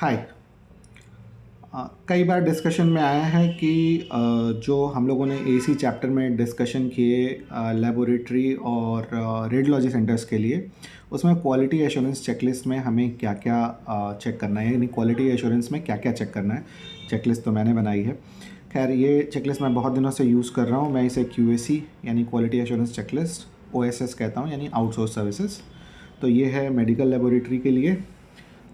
हाय। कई बार डिस्कशन में आया है कि जो हम लोगों ने एसी चैप्टर में डिस्कशन किए लेबोरेटरी और रेडियोलॉजी सेंटर्स के लिए, उसमें क्वालिटी एश्योरेंस चेकलिस्ट में हमें क्या क्या चेक करना है, यानी क्वालिटी एश्योरेंस में क्या क्या चेक करना है। चेकलिस्ट तो मैंने बनाई है। खैर, ये चेकलिस्ट मैं बहुत दिनों से यूज़ कर रहा हूँ। मैं इसे क्यूएसी यानी क्वालिटी एश्योरेंस चेकलिस्ट ओएसएस कहता हूँ, यानी आउटसोर्स सर्विसेज। तो ये है मेडिकल लेबोरेटरी के लिए।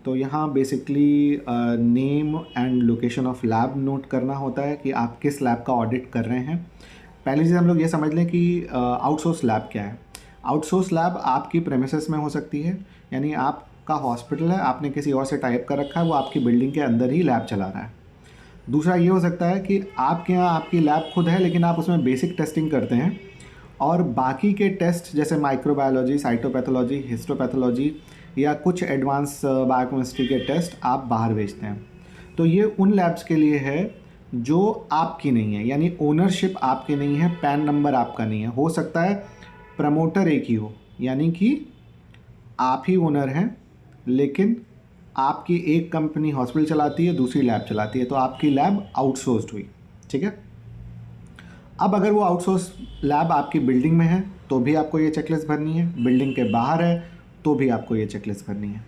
तो यहाँ basically name and location of lab note करना होता है कि आप किस लैब का ऑडिट कर रहे हैं। पहली चीज़ हम लोग ये समझ लें कि आउटसोर्स लैब क्या है। आउटसोर्स लैब आपकी प्रेमिसेस में हो सकती है, यानी आपका हॉस्पिटल है, आपने किसी और से टाइप कर रखा है, वो आपकी बिल्डिंग के अंदर ही लैब चला रहा है। दूसरा ये हो सकता है कि आपके यहाँ आपकी लैब खुद है, लेकिन आप उसमें बेसिक टेस्टिंग करते हैं और बाकी के टेस्ट जैसे माइक्रोबायोलॉजी, साइटोपैथोलॉजी, हिस्टोपैथोलॉजी या कुछ एडवांस बायोकेमिस्ट्री के टेस्ट आप बाहर भेजते हैं। तो ये उन लैब्स के लिए है जो आपकी नहीं है, यानी ओनरशिप आपकी नहीं है, पैन नंबर आपका नहीं है। हो सकता है प्रमोटर एक ही हो, यानी कि आप ही ओनर हैं, लेकिन आपकी एक कंपनी हॉस्पिटल चलाती है, दूसरी लैब चलाती है, तो आपकी लैब आउटसोर्स्ड हुई। ठीक है। अब अगर वो आउटसोर्स लैब आपकी बिल्डिंग में है तो भी आपको ये चेकलिस्ट भरनी है, बिल्डिंग के बाहर है तो भी आपको ये चेकलिस्ट भरनी है।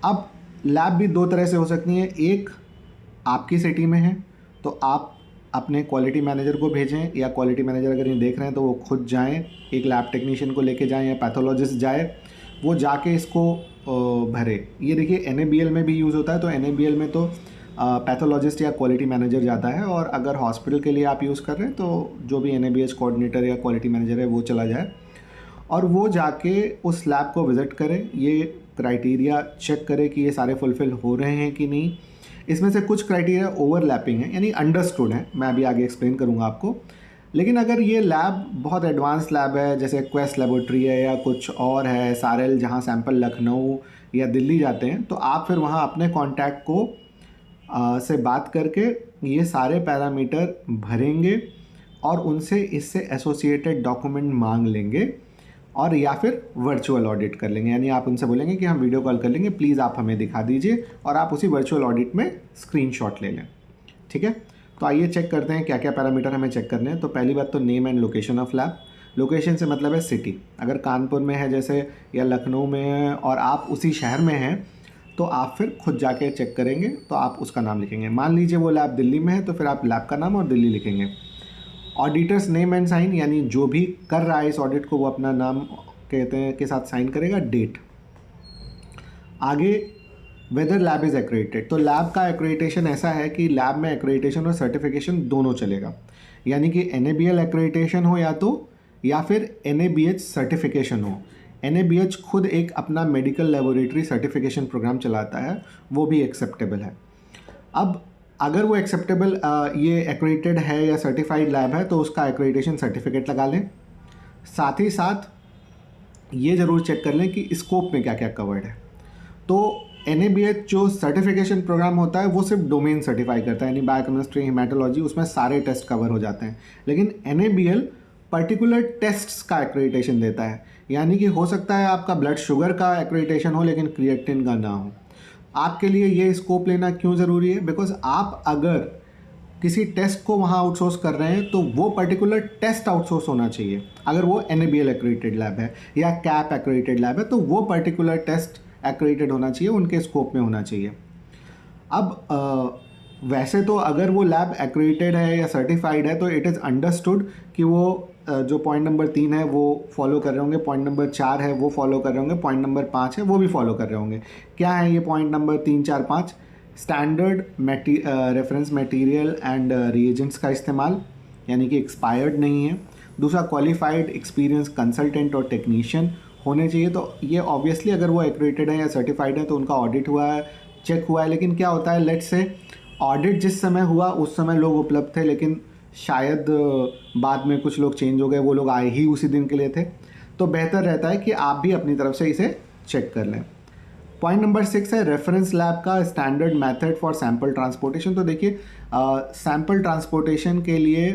अब लैब भी दो तरह से हो सकती है। एक आपकी सिटी में है तो आप अपने क्वालिटी मैनेजर को भेजें, या क्वालिटी मैनेजर अगर ये देख रहे हैं तो वो खुद जाएं, एक लैब टेक्नीशियन को लेके जाएं या पैथोलॉजिस्ट जाए, वो जाके इसको भरे। ये देखिए NABL में भी यूज़ होता है। तो NABL में तो पैथोलॉजिस्ट या क्वालिटी मैनेजर जाता है, और अगर हॉस्पिटल के लिए आप यूज़ कर रहे हैं तो जो भी NABH कोऑर्डिनेटर या क्वालिटी मैनेजर है वो चला जाए और वो जाके उस लैब को विज़िट करे, ये क्राइटेरिया चेक करे कि ये सारे फुलफ़िल हो रहे हैं कि नहीं। इसमें से कुछ क्राइटेरिया ओवरलैपिंग है, यानी अंडरस्टूड है, मैं अभी आगे एक्सप्लेन करूँगा आपको। लेकिन अगर ये लैब बहुत एडवांस लैब है, जैसे क्वेस्ट लेबोरेटरी है या कुछ और है, सारेल, जहाँ सैंपल लखनऊ या दिल्ली जाते हैं, तो आप फिर वहाँ अपने कॉन्टैक्ट को से बात करके ये सारे पैरामीटर भरेंगे और उनसे इससे एसोसिएटेड डॉक्यूमेंट मांग लेंगे, और या फिर वर्चुअल ऑडिट कर लेंगे, यानी आप उनसे बोलेंगे कि हम वीडियो कॉल कर लेंगे, प्लीज़ आप हमें दिखा दीजिए, और आप उसी वर्चुअल ऑडिट में स्क्रीनशॉट ले लें। ठीक है। तो आइए चेक करते हैं क्या क्या पैरामीटर हमें चेक करने हैं। तो पहली बात तो name and location of lab. Location से मतलब है सिटी। अगर कानपुर में है जैसे, या लखनऊ में है और आप उसी शहर में हैं, तो आप फिर खुद जाके चेक करेंगे तो आप उसका नाम लिखेंगे। मान लीजिए वो लैब दिल्ली में है तो फिर आप लैब का नाम और दिल्ली लिखेंगे। ऑडिटर्स नेम एंड साइन, यानी जो भी कर रहा है इस ऑडिट को वो अपना नाम कहते हैं के साथ साइन करेगा, डेट। आगे वेदर लैब इज़ एक्रेडिटेड। तो लैब का एक्रेडिटेशन ऐसा है कि लैब में एक्रेडिटेशन और सर्टिफिकेशन दोनों चलेगा, यानी कि NABL एक्रेडिटेशन हो या फिर NABH सर्टिफिकेशन हो। NABH खुद एक अपना मेडिकल लेबोरेटरी सर्टिफिकेशन प्रोग्राम चलाता है, वो भी एक्सेप्टेबल है। अब अगर वो एक्सेप्टेबल ये एक्रेडिटेड है या सर्टिफाइड लैब है तो उसका एक्रेडिटेशन सर्टिफिकेट लगा लें। साथ ही साथ ये ज़रूर चेक कर लें कि स्कोप में क्या क्या कवर्ड है। तो NABH जो सर्टिफिकेशन प्रोग्राम होता है वो सिर्फ डोमेन सर्टिफाई करता है, यानी बायोकेमिस्ट्री, हेमाटोलॉजी, उसमें सारे टेस्ट कवर हो जाते हैं। लेकिन NABL पर्टिकुलर टेस्ट्स का एक्रेडिटेशन देता है, यानी कि हो सकता है आपका ब्लड शुगर का एक्रेडिटेशन हो लेकिन क्रिएटिन का ना हो। आपके लिए ये स्कोप लेना क्यों ज़रूरी है? बिकॉज आप अगर किसी टेस्ट को वहाँ आउटसोर्स कर रहे हैं तो वो पर्टिकुलर टेस्ट आउटसोर्स होना चाहिए। अगर वो NABL एक्रेडिटेड लैब है या CAP एक्रेडिटेड लैब है तो वो पर्टिकुलर टेस्ट एक्रेडिटेड होना चाहिए, उनके स्कोप में होना चाहिए। अब वैसे तो अगर वो लैब एक्रेडिटेड है या सर्टिफाइड है तो इट इज़ अंडरस्टूड कि वो जो पॉइंट नंबर 3 है वो फॉलो कर रहे होंगे, पॉइंट नंबर 4 है वो फॉलो कर रहे होंगे, पॉइंट नंबर 5 है वो भी फॉलो कर रहे होंगे। क्या है ये point number 3, 4, 5? Standard reference material and reagents का इस्तेमाल, यानी कि एक्सपायर्ड नहीं है। दूसरा, क्वालिफाइड एक्सपीरियंस कंसल्टेंट और टेक्नीशियन होने चाहिए। तो ये ऑब्वियसली अगर वो एक्रेडिटेड है या सर्टिफाइड है तो उनका ऑडिट हुआ है, चेक हुआ है। लेकिन क्या होता है, लेट्स से ऑडिट जिस समय हुआ उस समय लोग उपलब्ध थे, लेकिन शायद बाद में कुछ लोग चेंज हो गए, वो लोग आए ही उसी दिन के लिए थे, तो बेहतर रहता है कि आप भी अपनी तरफ से इसे चेक कर लें। पॉइंट नंबर 6 है रेफरेंस लैब का standard method for sample transportation. तो देखिए, सैम्पल ट्रांसपोर्टेशन के लिए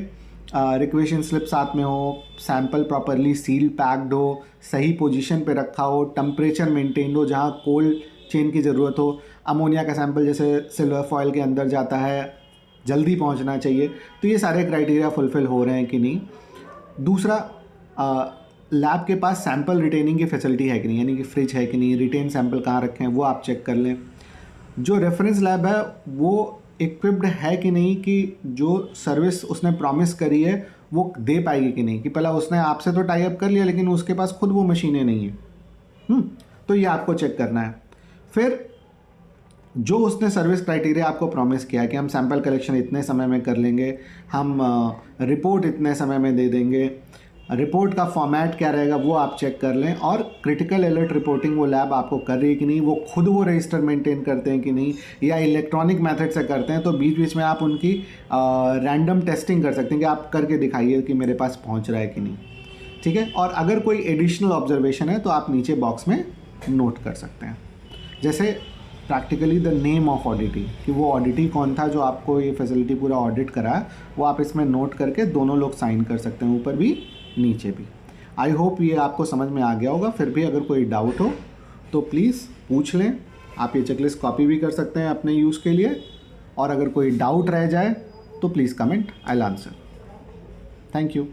रिक्वेशन स्लिप साथ में हो, सैंपल प्रॉपरली सील पैक्ड हो, सही पोजीशन पे रखा हो, टेम्परेचर मेंटेन हो, जहाँ कोल्ड चेन की ज़रूरत हो। अमोनिया का सैंपल जैसे सिल्वर फॉयल के अंदर जाता है, जल्दी पहुंचना चाहिए। तो ये सारे क्राइटेरिया फुलफ़िल हो रहे हैं कि नहीं। दूसरा, लैब के पास सैंपल रिटेनिंग की फैसिलिटी है कि नहीं, यानी कि फ्रिज है कि नहीं, रिटेन सैंपल कहाँ रखे हैं वो आप चेक कर लें। जो रेफरेंस लैब है वो इक्विप्ड है कि नहीं, कि जो सर्विस उसने प्रॉमिस करी है वो दे पाएगी कि नहीं, कि पहला उसने आपसे तो टाई अप कर लिया लेकिन उसके पास खुद वो मशीनें नहीं है। तो ये आपको चेक करना है। फिर जो उसने सर्विस क्राइटेरिया आपको प्रॉमिस किया कि हम सैंपल कलेक्शन इतने समय में कर लेंगे, हम रिपोर्ट इतने समय में दे देंगे, रिपोर्ट का फॉर्मेट क्या रहेगा वो आप चेक कर लें। और क्रिटिकल अलर्ट रिपोर्टिंग वो लैब आपको कर रही है कि नहीं, वो खुद वो रजिस्टर मेंटेन करते हैं कि नहीं, या इलेक्ट्रॉनिक मेथड से करते हैं। तो बीच बीच में आप उनकी रैंडम टेस्टिंग कर सकते हैं कि आप करके दिखाइए कि मेरे पास पहुंच रहा है कि नहीं, ठीक है। और अगर कोई एडिशनल ऑब्जर्वेशन है तो आप नीचे बॉक्स में नोट कर सकते हैं, जैसे प्रैक्टिकली द नेम ऑफ ऑडिटी, कि वो ऑडिटी कौन था जो आपको ये फैसिलिटी पूरा ऑडिट करा, वो आप इसमें नोट करके दोनों लोग साइन कर सकते हैं, ऊपर भी नीचे भी। आई होप ये आपको समझ में आ गया होगा। फिर भी अगर कोई डाउट हो तो प्लीज़ पूछ लें। आप ये चेकलिस्ट कॉपी भी कर सकते हैं अपने यूज़ के लिए, और अगर कोई डाउट रह जाए तो please comment, I will answer. Thank you.